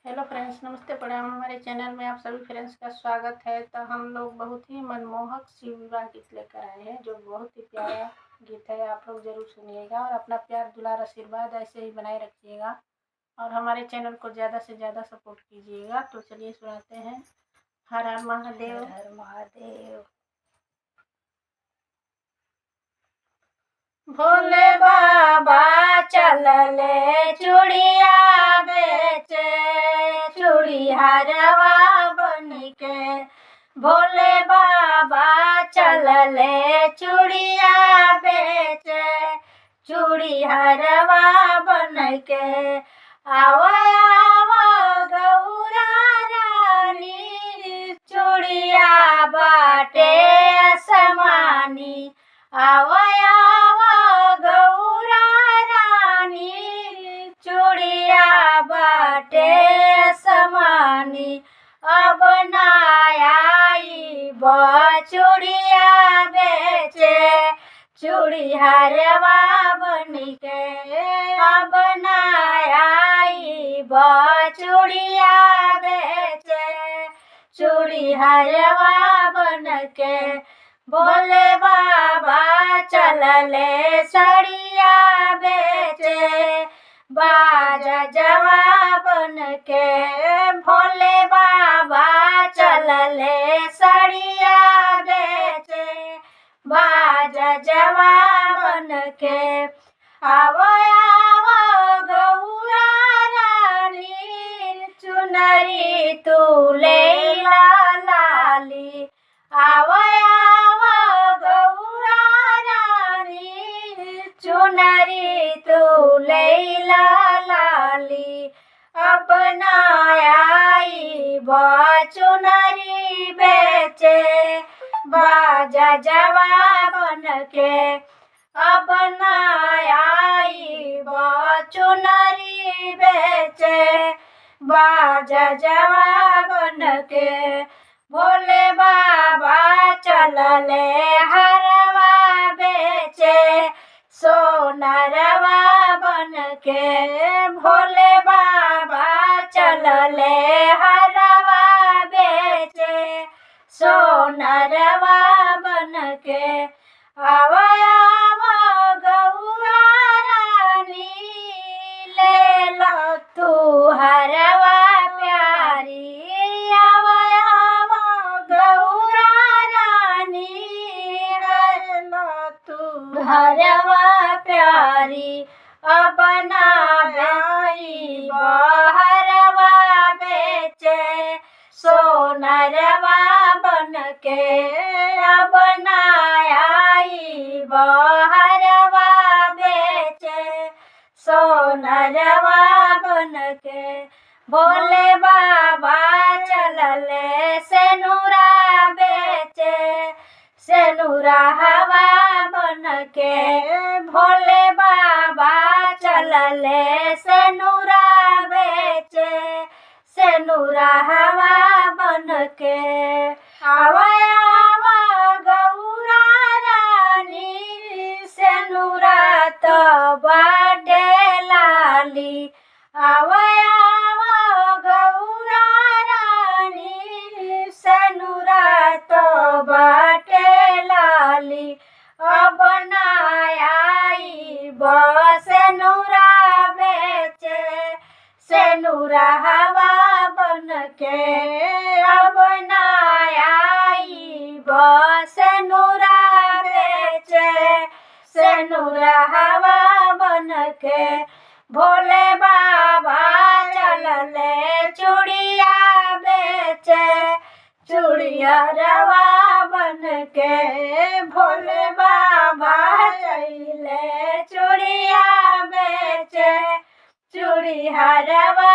Hello friends, नमस्ते प्रणाम। हमारे चैनल में आप सभी फ्रेंड्स का स्वागत है। तो हम लोग बहुत ही मनमोहक शिव विवाह गीत लेकर आए हैं, जो बहुत ही प्यारा गीत है। आप लोग जरूर सुनिएगा और अपना प्यार दुलार आशीर्वाद ऐसे ही बनाए रखिएगा और हमारे चैनल को ज़्यादा से ज़्यादा सपोर्ट कीजिएगा। तो चलिए सुनाते हैं। हर हर महादेव, हर हर महादेव। भोले बाबा चलले चूड़िया बेचे, चूड़ी हरवा बनिके। भोले बाबा चलले चूड़िया बेचे, चूड़ी हरवा बनके। आवा आवा गौरा रानी, चूड़िया बाटे असमानी। आवा आवा गौरा रानी, चूड़िया बाटे समानी। अब नाई चूड़िया बेचे, चूड़ी हरवा बनिके। अब नाई चूड़िया बेचे, चूड़ी हरवा बनके। भोले बाबा चलले सड़िया बेचे, बाजा जवा बनके। भोले बाबा चलले सड़िया बेचे, बाजा जवा बनके। आवो आवो गौरा रानी, चुनरी तू ले लाली। आवो आवो गौरा रानी, चुनरी तू ले लाली। अब नाई चुनरी बेचे, बाजा जवा बनके। अब नाई चुनरी बेचे, बाजा जवा बनके। भोले बाबा चलले हरवा बेचे, सोनरवा बनके। भोले बाबा चलले हरवा बेचे, सोनरवा बनके। आवा आवा गौरा रानी, ले लो तू हरवा प्यारी। आवा आवा गौरा रानी, ले लो तू हरवा प्यारी। अब नाई हरवा बेचे, सोनरवा बनके। अब नाई हरवा बेचे, सोनरवा बनके। भोले बाबा चलले सेनुरा बेचे, सेनुरा हवा बनके। भोले बाबा चलले सेनुरा बेचे, सेनुरा हवा बनके। आवा आवा गौरा रानी, सेनुरा तो बाटे लाली। आवा आवा गौरा रानी, सेनुरा तो बाटे लाली। अब नाई सेनुरा बेचे, सेनुरा हवा बनके। अब नाई सेनुरा बेचे, सेनुरा हवा बनके। भोले बाबा चलले चूड़िया बेचे, चूड़िया रवा बनके। भोले बाबा चलले चूड़िया बेचे, चूड़ी हरवा